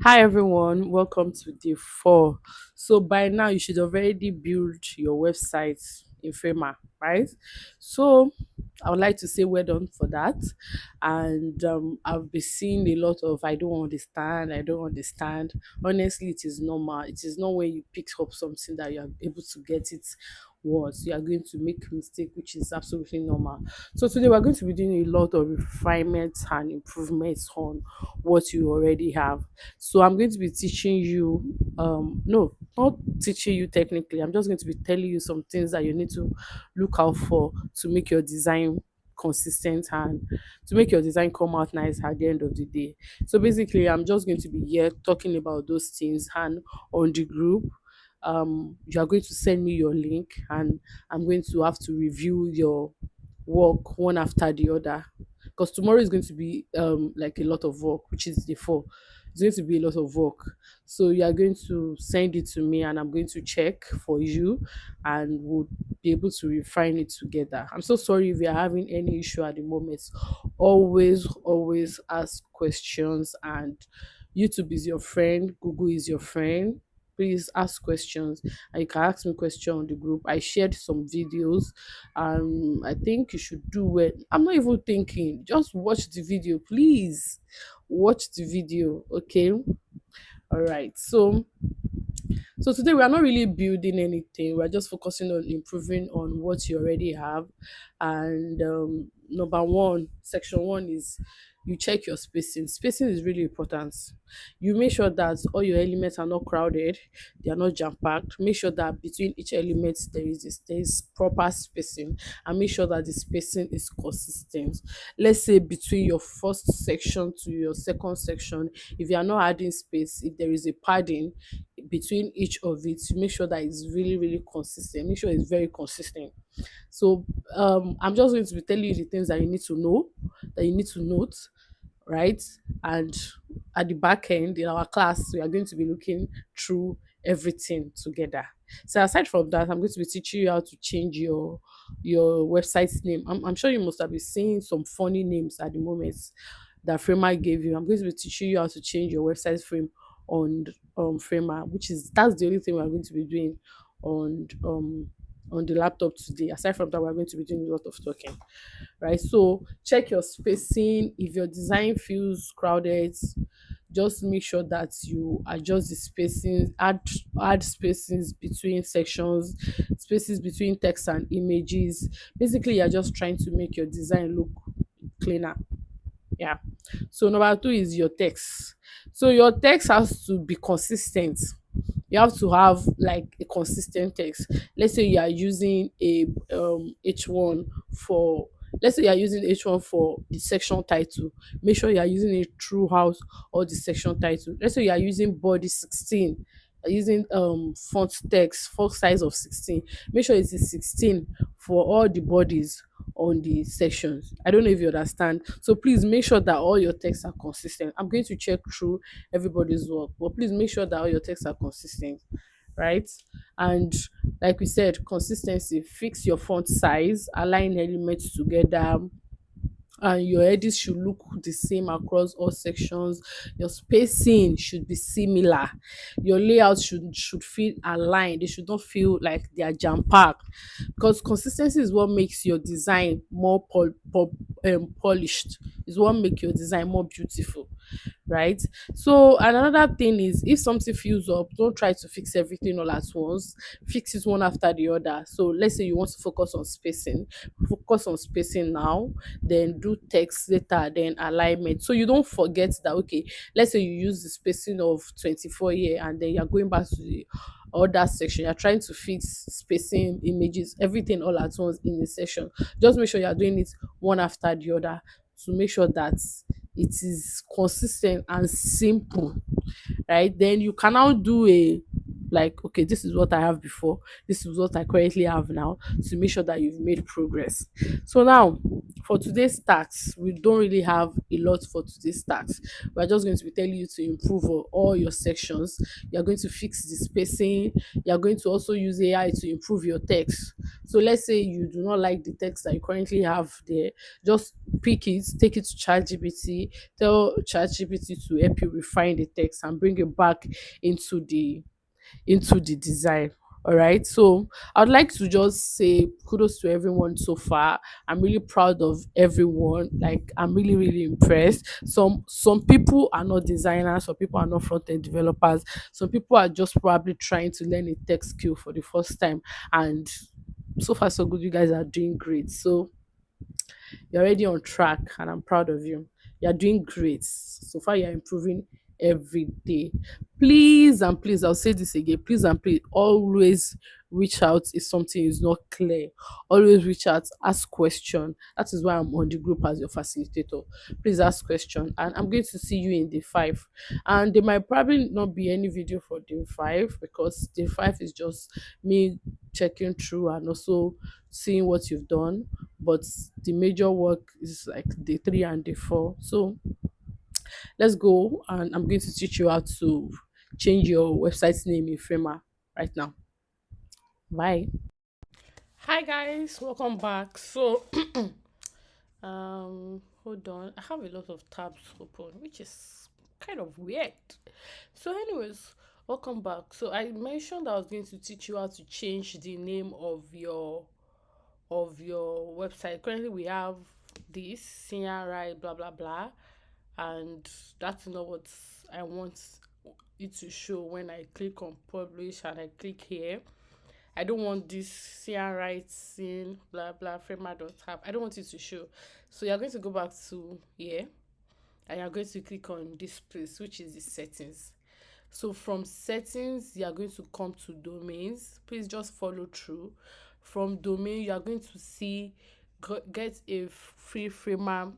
Hi everyone, welcome to day 4. So by now you should already build your website in Framer, right? So I would like to say well done for that. And I've been seeing a lot of I don't understand. Honestly, it is normal. It is not when you pick up something that you are able to get it once. You are going to make mistake, which is absolutely normal. So today we're going to be doing a lot of refinements and improvements on what you already have. So I'm going to be teaching you, no, not teaching you technically. I'm just going to be telling you some things that you need to look out for to make your design consistent and to make your design come out nice at the end of the day. So basically, I'm just going to be here talking about those things, and on the group, you are going to send me your link, and I'm going to have to review your work one after the other, because tomorrow is going to be like a lot of work, which is the 4. It's going to be a lot of work. So you are going to send it to me and I'm going to check for you, and we'll be able to refine it together. I'm so sorry if you're having any issue at the moment. Always ask questions, and YouTube is your friend, Google is your friend. Please ask questions, and you can ask me question on the group. I shared some videos. I think you should do well. I'm not even thinking, just watch the video, please. Watch the video, okay? All right. So today we are not really building anything. We're just focusing on improving on what you already have. And number one, section one is you check your spacing. Spacing is really important. You make sure that all your elements are not crowded, they are not jam packed. Make sure that between each element there is proper spacing, and make sure that the spacing is consistent. Let's say between your first section to your second section, if you are not adding space, if there is a padding between each of it, make sure that it's really consistent. Make sure it's very consistent. So I'm just going to be telling you the things that you need to know, that you need to note, right? And at the back end in our class, we are going to be looking through everything together. So aside from that, I'm going to be teaching you how to change your website's name. I'm sure you must have been seeing some funny names at the moment that Framer gave you. I'm going to be teaching you how to change your website frame on Framer, which is that's the only thing we're going to be doing on on the laptop today. Aside from that, we're going to be doing a lot of talking, right? So check your spacing. If your design feels crowded, just make sure that you adjust the spacing, add spacings between sections, spaces between text and images. Basically, you're just trying to make your design look cleaner. Yeah. So number two is your text. So your text has to be consistent. You have to have like a consistent text. Let's say you are using a h1 for let's say you are using h1 for the section title. Make sure you are using it throughout all the section title. Let's say you are using body 16, using font text font size of 16. Make sure it is 16 for all the bodies on the sections. I don't know if you understand. So please make sure that all your texts are consistent. I'm going to check through everybody's work, but please make sure that all your texts are consistent, right? And like we said, consistency, fix your font size, align elements together, and your edits should look the same across all sections. Your spacing should be similar. Your layout should feel aligned. They should not feel like they are jam packed, because consistency is what makes your design more polished. Is what make your design more beautiful, right? So and another thing is, if something feels up, don't try to fix everything all at once. Fix it one after the other. So let's say you want to focus on spacing now, then do text later, then alignment. So you don't forget that, okay, let's say you use the spacing of 24 here, and then you're going back to the other section, you're trying to fix spacing, images, everything all at once in the section. Just make sure you're doing it one after the other, to make sure that it is consistent and simple, right? Then you can now do a like, okay, this is what I have before, this is what I currently have now, to make sure that you've made progress. So now, for today's tasks, we don't really have a lot for today's tasks. We're just going to be telling you to improve on all your sections. You're going to fix the spacing. You're going to also use AI to improve your text. So let's say you do not like the text that you currently have there, just pick it, take it to ChatGPT, tell ChatGPT to help you refine the text and bring it back into the design. All right, so I'd like to just say kudos to everyone so far. I'm really proud of everyone. Like, I'm really, really impressed. Some people are not designers, some people are not front-end developers, some people are just probably trying to learn a tech skill for the first time, and so far so good. You guys are doing great. So you're already on track, and I'm proud of you. You're doing great. So far, you're improving every day. Please and please, I'll say this again. Please and please, always reach out if something is not clear. Always reach out, ask question. That is why I'm on the group as your facilitator. Please ask question, and I'm going to see you in day 5. And there might probably not be any video for day 5, because day 5 is just me checking through and also seeing what you've done, but the major work is like day 3 and day 4. So let's go, and I'm going to teach you how to change your website name in Framer right now. Bye. Hi guys, welcome back. So hold on, I have a lot of tabs open, which is kind of weird. So anyways, welcome back. So I mentioned I was going to teach you how to change the name of your website. Currently we have this senior right blah blah blah, and that's not what I want it to show when I click on publish and I click here. I don't want this senior right scene blah blah framer dot app. I don't want it to show. So you're going to go back to here, and you're going to click on this place, which is the settings. So from settings, you are going to come to domains. Please just follow through. From domain, you are going to see get a free framer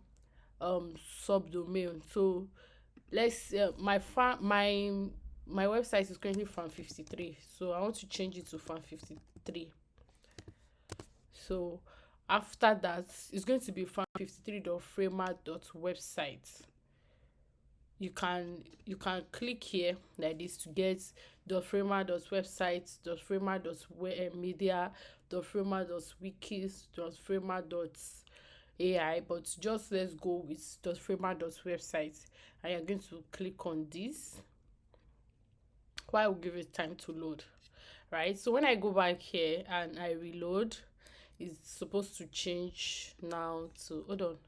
subdomain. So let's my website is currently fan 53, so I want to change it to fan 53. So after that, it's going to be fan 53.framer.website. You can click here like this to get .framer.website, .framer.media, .framer.wikis, .framer.ai, but just let's go with .framer.website, and you're going to click on this while we give it time to load. Right, so when I go back here and I reload, it's supposed to change now to, hold on,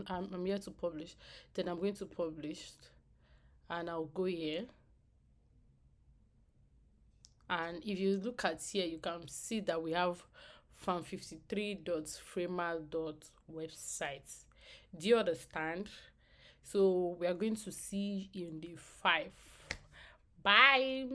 I'm here to publish. Then I'm going to publish, and I'll go here, and if you look at here, you can see that we have fan53.framer.website. Do you understand? So we are going to see in the 5. Bye.